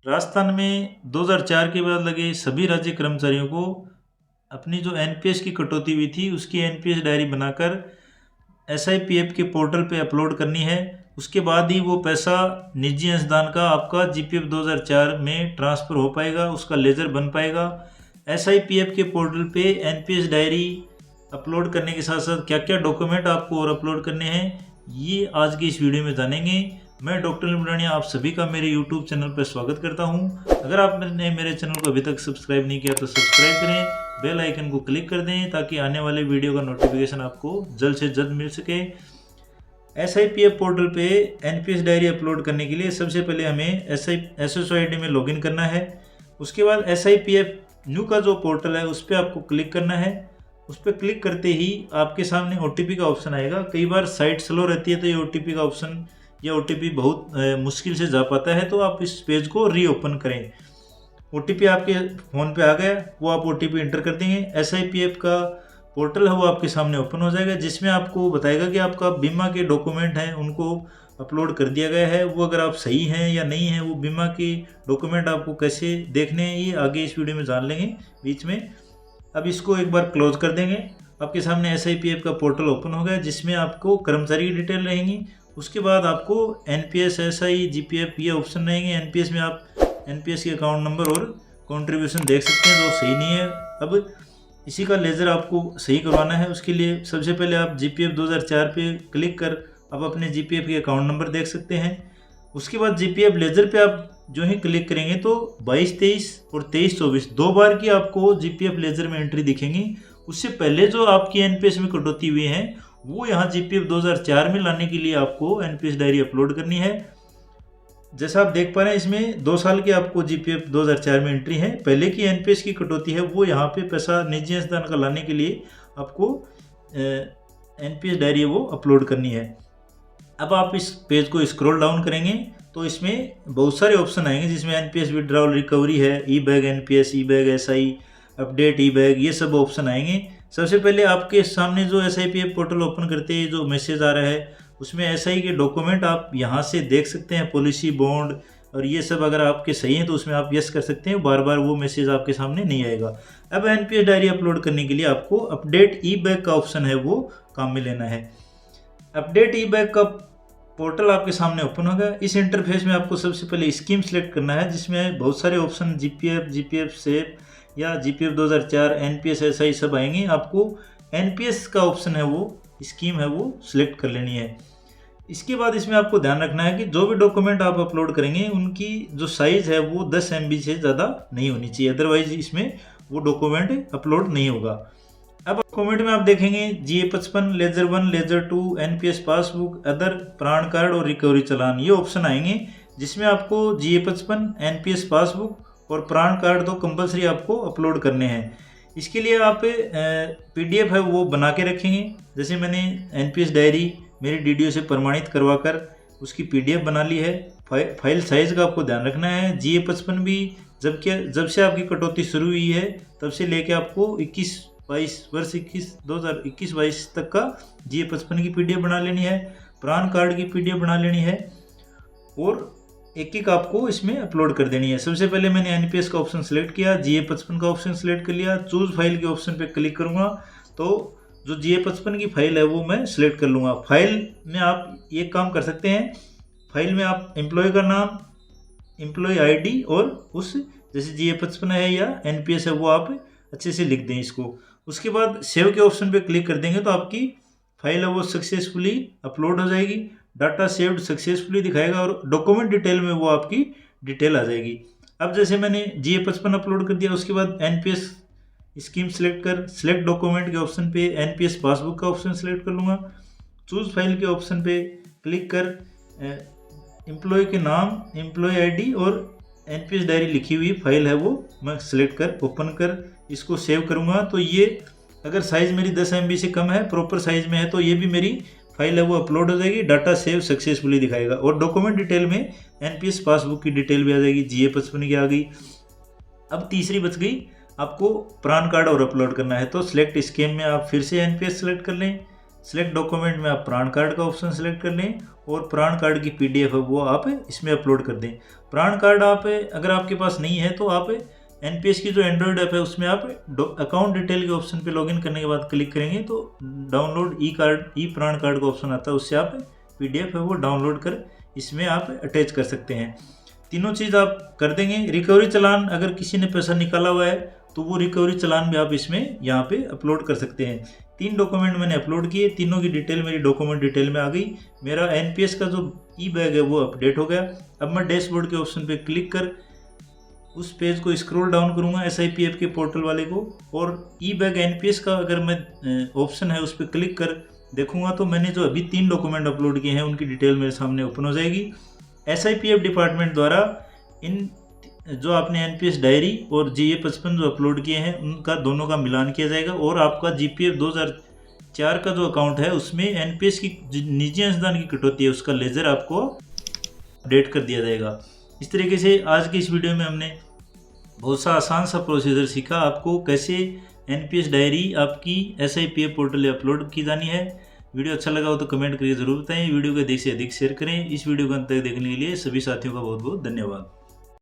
राजस्थान में 2004 के बाद लगे सभी राज्य कर्मचारियों को अपनी जो एनपीएस की कटौती हुई थी उसकी एनपीएस डायरी बनाकर एसआईपीएफ के पोर्टल पे अपलोड करनी है। उसके बाद ही वो पैसा निजी अंशदान का आपका जीपीएफ 2004 में ट्रांसफ़र हो पाएगा, उसका लेजर बन पाएगा। एसआईपीएफ के पोर्टल पे एनपीएस डायरी अपलोड करने के साथ साथ क्या क्या डॉक्यूमेंट आपको और अपलोड करने हैं, ये आज की इस वीडियो में जानेंगे। मैं डॉक्टर अनिल बुरानिया आप सभी का मेरे यूट्यूब चैनल पर स्वागत करता हूं। अगर आपने मेरे चैनल को अभी तक सब्सक्राइब नहीं किया तो सब्सक्राइब करें, बेल आइकन को क्लिक कर दें ताकि आने वाले वीडियो का नोटिफिकेशन आपको जल्द से जल्द मिल सके। एसआईपीएफ पोर्टल पे एनपीएस डायरी अपलोड करने के लिए सबसे पहले हमें एसएसओआईडी में लॉगिन करना है। उसके बाद एसआईपीएफ न्यू का जो पोर्टल है उस पर आपको क्लिक करना है। उस पर क्लिक करते ही आपके सामने ओटीपी का ऑप्शन आएगा। कई बार साइट स्लो रहती है तो ये ओटीपी का ऑप्शन या ओटीपी बहुत मुश्किल से जा पाता है, तो आप इस पेज को रीओपन करें। ओटीपी आपके फ़ोन पे आ गया, वो आप ओटीपी इंटर कर देंगे। एसआईपीएफ का पोर्टल है वो आपके सामने ओपन हो जाएगा, जिसमें आपको बताएगा कि आपका बीमा के डॉक्यूमेंट हैं उनको अपलोड कर दिया गया है। वो अगर आप सही हैं या नहीं हैं, वो बीमा के डॉक्यूमेंट आपको कैसे देखने हैं ये आगे इस वीडियो में जान लेंगे बीच में। अब इसको एक बार क्लोज कर देंगे। आपके सामने एसआईपीएफ का पोर्टल ओपन हो गया, जिसमें आपको कर्मचारी की डिटेल रहेंगी। उसके बाद आपको एनपीएस, एसआई, जीपीएफ ये ऑप्शन रहेंगे। एनपीएस में आप एनपीएस के अकाउंट नंबर और कंट्रीब्यूशन देख सकते हैं जो सही नहीं है। अब इसी का लेज़र आपको सही करवाना है। उसके लिए सबसे पहले आप जीपीएफ 2004 पे क्लिक कर आप अपने जीपीएफ के अकाउंट नंबर देख सकते हैं। उसके बाद जीपीएफ लेज़र पे आप जो ही क्लिक करेंगे तो 22-23 और 23-24 दो बार की आपको जीपीएफ लेज़र में एंट्री दिखेंगी। उससे पहले जो आपकी एनपीएस में कटौती हुई है वो यहाँ जीपीएफ 2004 में लाने के लिए आपको एनपीएस डायरी अपलोड करनी है। जैसा आप देख पा रहे हैं इसमें 2 साल की आपको जीपीएफ 2004 में एंट्री है। पहले की एनपीएस की कटौती है वो यहाँ पे पैसा निजी अंशदान का लाने के लिए आपको एनपीएस डायरी वो अपलोड करनी है। अब आप इस पेज को स्क्रॉल डाउन करेंगे तो इसमें बहुत सारे ऑप्शन आएंगे, जिसमें एनपीएस विड्रॉल रिकवरी है, ई बैग एनपीएस, ई बैग एसआई, अपडेट ई बैग, ये सब ऑप्शन आएंगे। सबसे पहले आपके सामने जो एसआईपीएफ पोर्टल ओपन करते ही जो मैसेज आ रहा है उसमें एसआई के डॉक्यूमेंट आप यहाँ से देख सकते हैं, पॉलिसी, बॉन्ड और ये सब अगर आपके सही हैं तो उसमें आप यस कर सकते हैं। बार बार वो मैसेज आपके सामने नहीं आएगा। अब एनपीएस डायरी अपलोड करने के लिए आपको अपडेट ई बैग का ऑप्शन है वो काम में लेना है। अपडेट ई बैग का पोर्टल आपके सामने ओपन होगा। इस इंटरफेस में आपको सबसे पहले स्कीम सेलेक्ट करना है, जिसमें बहुत सारे ऑप्शन जीपीएफ, जीपीएफ सेफ या जीपीएफ 2004, एनपीएस, एसआई सब आएंगे। आपको एनपीएस का ऑप्शन है वो स्कीम है वो सिलेक्ट कर लेनी है। इसके बाद इसमें आपको ध्यान रखना है कि जो भी डॉक्यूमेंट आप अपलोड करेंगे उनकी जो साइज़ है वो 10 MB से ज़्यादा नहीं होनी चाहिए, अदरवाइज इसमें वो डॉक्यूमेंट अपलोड नहीं होगा। अब डॉक्यूमेंट में आप देखेंगे GA55, ledger 1, ledger 2, NPS passbook, other, PRAN card और रिकवरी चालान, ये ऑप्शन आएंगे, जिसमें आपको GA55, एनपीएस पासबुक और प्राण कार्ड तो कंपलसरी आपको अपलोड करने हैं। इसके लिए आप PDF है वो बना के रखेंगे। जैसे मैंने एनपीएस डायरी मेरी डीडीओ से प्रमाणित करवाकर उसकी PDF बना ली है। फाइल साइज़ का आपको ध्यान रखना है। GA55 भी जब से आपकी कटौती शुरू हुई है तब से लेके आपको 21-22 वर्ष 2021-22 तक का GA55 की PDF बना लेनी है, प्राण कार्ड की PDF बना लेनी है और एक आपको इसमें अपलोड कर देनी है। सबसे पहले मैंने एनपीएस का ऑप्शन सेलेक्ट किया, GA55 का ऑप्शन सेलेक्ट कर लिया, चूज फाइल के ऑप्शन पे क्लिक करूंगा तो जो GA55 की फाइल है वो मैं सिलेक्ट कर लूँगा। फाइल में आप ये काम कर सकते हैं, फाइल में आप एम्प्लॉय का नाम, एम्प्लॉय ID और उस जैसे GA55 है या एनपीएस है वो आप अच्छे से लिख दें इसको। उसके बाद सेव के ऑप्शन पे क्लिक कर देंगे तो आपकी फाइल है वो सक्सेसफुली अपलोड हो जाएगी। डाटा सेव्ड सक्सेसफुली दिखाएगा और डॉक्यूमेंट डिटेल में वो आपकी डिटेल आ जाएगी। अब जैसे मैंने GA55 अपलोड कर दिया, उसके बाद एनपीएस स्कीम सेलेक्ट कर सिलेक्ट डॉक्यूमेंट के ऑप्शन पे एनपीएस पासबुक का ऑप्शन सेलेक्ट कर लूँगा। चूज फाइल के ऑप्शन पे क्लिक कर एम्प्लॉय के नाम, एम्प्लॉय ID और एनपीएस डायरी लिखी हुई फाइल है वो मैं सिलेक्ट कर ओपन कर इसको सेव करूँगा। तो ये अगर साइज़ मेरी 10 MB से कम है, प्रॉपर साइज़ में है, तो ये भी मेरी फाइल है वो अपलोड हो जाएगी। डाटा सेव सक्सेसफुली दिखाएगा और डॉक्यूमेंट डिटेल में एनपीएस पासबुक की डिटेल भी आ जाएगी, GA55 की आ गई। अब तीसरी बच गई, आपको प्राण कार्ड और अपलोड करना है। तो सिलेक्ट स्कीम में आप फिर से एनपीएस सेलेक्ट कर लें, सिलेक्ट डॉक्यूमेंट में आप प्राण कार्ड का ऑप्शन सेलेक्ट कर लें और प्राण कार्ड की PDF है वो आप इसमें अपलोड कर दें। प्राण कार्ड आप अगर आपके पास नहीं है तो आप NPS की जो एंड्रॉयड ऐप है उसमें आप अकाउंट डिटेल के ऑप्शन पे लॉगिन करने के बाद क्लिक करेंगे तो डाउनलोड ई प्राण कार्ड का ऑप्शन आता है, उससे आप PDF है वो डाउनलोड कर इसमें आप अटैच कर सकते हैं। तीनों चीज़ आप कर देंगे। रिकवरी चालान अगर किसी ने पैसा निकाला हुआ है तो वो रिकवरी चालान भी आप इसमें यहाँ पे अपलोड कर सकते हैं। 3 डॉक्यूमेंट मैंने अपलोड किए, तीनों की डिटेल मेरी डॉक्यूमेंट डिटेल में आ गई। मेरा NPS का जो ई-बैग है वो अपडेट हो गया। अब मैं डैशबोर्ड के ऑप्शन पे क्लिक कर उस पेज को स्क्रॉल डाउन करूँगा SIPF के पोर्टल वाले को, और ई-बैग NPS का अगर मैं ऑप्शन है उस पर क्लिक कर देखूँगा तो मैंने जो अभी 3 डॉक्यूमेंट अपलोड किए हैं उनकी डिटेल मेरे सामने ओपन हो जाएगी। SIPF डिपार्टमेंट द्वारा इन जो आपने NPS डायरी और GA55 जो अपलोड किए हैं उनका दोनों का मिलान किया जाएगा और आपका GPF 2004 का जो अकाउंट है उसमें NPS की निजी अंशदान की कटौती है उसका लेजर आपको अपडेट कर दिया जाएगा। इस तरीके से आज की इस वीडियो में हमने बहुत सा आसान सा प्रोसीजर सीखा, आपको कैसे NPS डायरी आपकी SIPF पोर्टल में अपलोड की जानी है। वीडियो अच्छा लगा हो तो कमेंट करके ज़रूर बताएं। वीडियो को अधिक से अधिक शेयर करें। इस वीडियो को अंत तक देखने के लिए सभी साथियों का बहुत बहुत धन्यवाद।